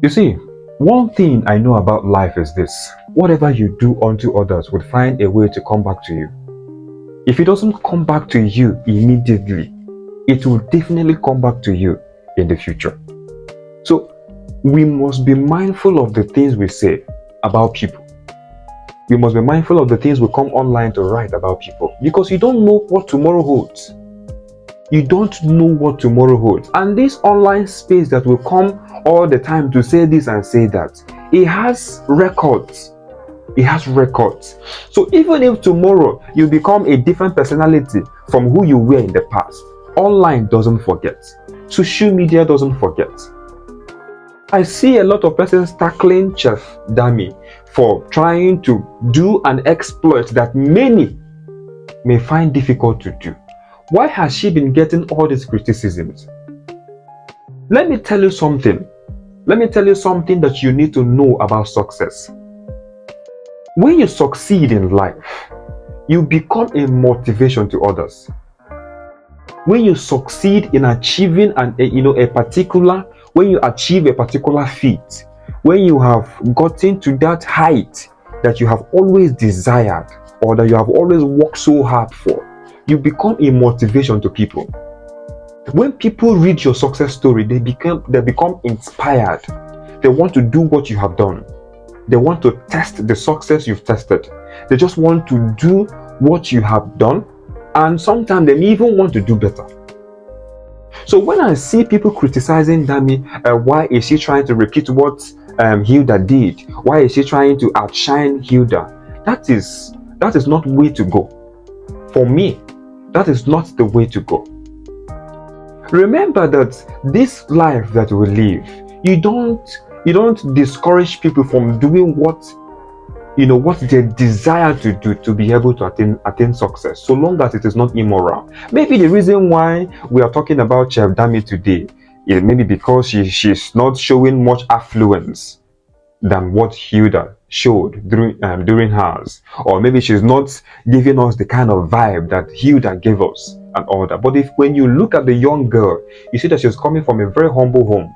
You see, one thing I know about life is this: whatever you do unto others would find a way to come back to you. If it doesn't come back to you immediately, it will definitely come back to you in the future. So we must be mindful of the things we say about people. We must be mindful of the things we come online to write about people, because you don't know what tomorrow holds. You don't know what tomorrow holds. And this online space that will come all the time to say this and say that, it has records. It has records. So even if tomorrow you become a different personality from who you were in the past, online doesn't forget. Social media doesn't forget. I see a lot of persons tackling Chef Dami for trying to do an exploit that many may find difficult to do. Why has she been getting all these criticisms? Let me tell you something. Let me tell you something that you need to know about success. When you succeed in life, you become a motivation to others. When you succeed in achieving when you achieve a particular feat, when you have gotten to that height that you have always desired or that you have always worked so hard for, you become a motivation to people. When people read your success story, they become inspired. They want to do what you have done. They want to test the success you've tested. They just want to do what you have done, and sometimes they even want to do better. So when I see people criticizing Dami, why is she trying to repeat what Hilda did? Why is she trying to outshine Hilda? That is not the way to go. For me, that is not the way to go. Remember that this life that we live, you don't discourage people from doing what they desire to do to be able to attain success, so long as it is not immoral. Maybe the reason why we are talking about Chef Dami today is maybe because she's not showing much affluence than what Hilda showed during hers, or maybe she's not giving us the kind of vibe that Hilda gave us and all that. But when you look at the young girl, you see that she's coming from a very humble home.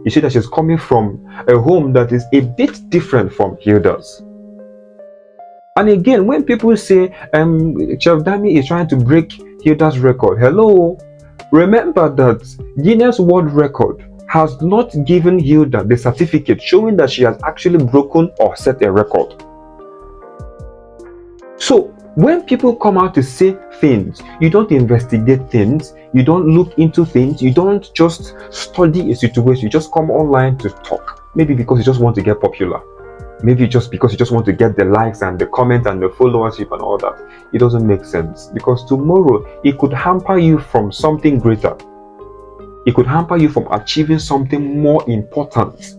You see that she's coming from a home that is a bit different from Hilda's. And again, when people say Chef Dami is trying to break Hilda's record, hello, remember that Guinness World Record has not given Hilda the certificate showing that she has actually broken or set a record. So when people come out to say things, you don't investigate things, you don't look into things, you don't just study a situation, you just come online to talk. Maybe because you just want to get popular. Maybe just because you just want to get the likes and the comments and the followership and all that. It doesn't make sense, because tomorrow it could hamper you from something greater. It could hamper you from achieving something more important.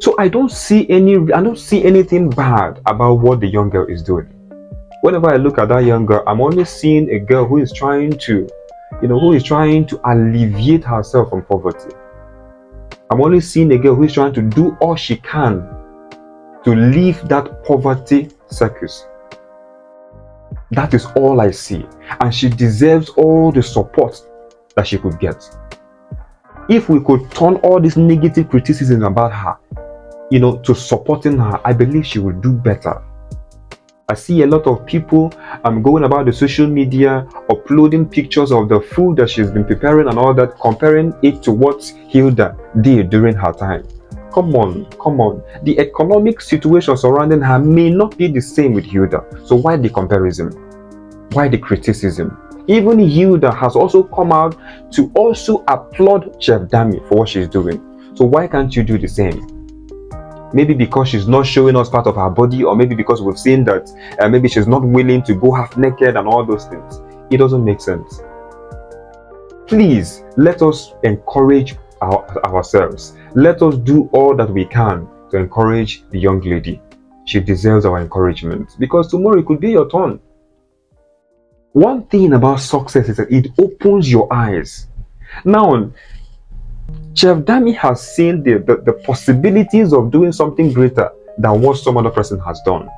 So I don't see anything bad about what the young girl is doing. Whenever I look at that young girl, I'm only seeing a girl who is trying to alleviate herself from poverty. I'm only seeing a girl who is trying to do all she can to leave that poverty circus. That is all I see. And she deserves all the support that she could get. If we could turn all this negative criticism about her, to supporting her, I believe she will do better. I see a lot of people going about the social media, uploading pictures of the food that she's been preparing and all that, comparing it to what Hilda did during her time. Come on. The economic situation surrounding her may not be the same with Hilda. So why the comparison? Why the criticism? Even Hilda has also come out to also applaud Chef Dami for what she's doing. So why can't you do the same? Maybe because she's not showing us part of her body, or maybe because we've seen that maybe she's not willing to go half naked and all those things. It doesn't make sense. Please, let us encourage ourselves. Let us do all that we can to encourage the young lady. She deserves our encouragement, because tomorrow it could be your turn. One thing about success is that it opens your eyes. Now, Chef Dami has seen the possibilities of doing something greater than what some other person has done.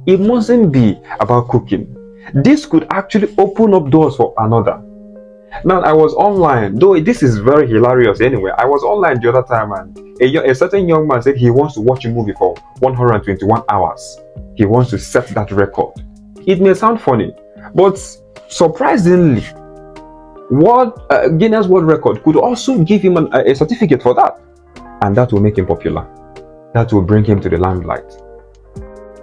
It mustn't be about cooking. This could actually open up doors for another. Now, I was online, though this is very hilarious anyway. I was online the other time, and a certain young man said he wants to watch a movie for 121 hours. He wants to set that record. It may sound funny, but surprisingly, Guinness World Record could also give him a certificate for that, and that will make him popular. That will bring him to the limelight.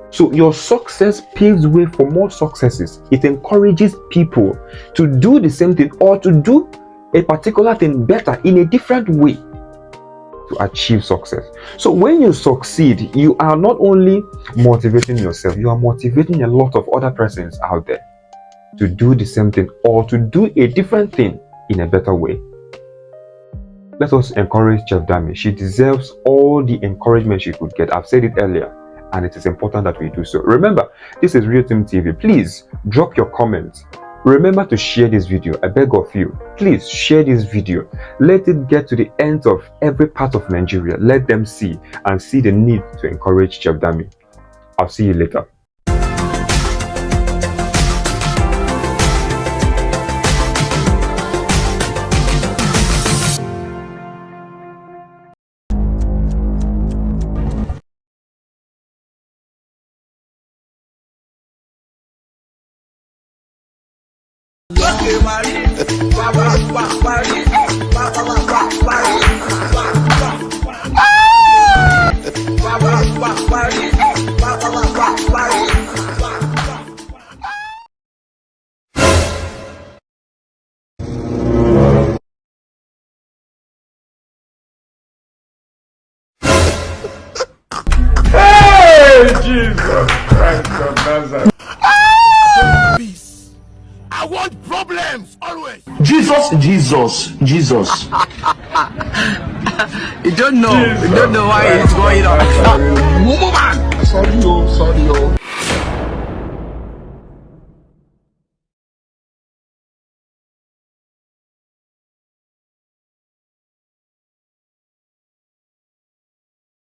So your success paves way for more successes. It encourages people to do the same thing or to do a particular thing better in a different way to achieve success. So when you succeed, you are not only motivating yourself, you are motivating a lot of other persons out there to do the same thing or to do a different thing in a better way. Let us encourage Chef Dami. She deserves all the encouragement she could get. I've said it earlier, and it is important that we do so. Remember, this is Realtim TV. Please drop your comments. Remember to share this video. I beg of you, please share this video. Let it get to the ends of every part of Nigeria. Let them see and see the need to encourage Chef Dami. I'll see you later. Hey, Jesus Christ of Nazareth. Peace. I want problems always. Jesus. You don't know why it's going on. Woman.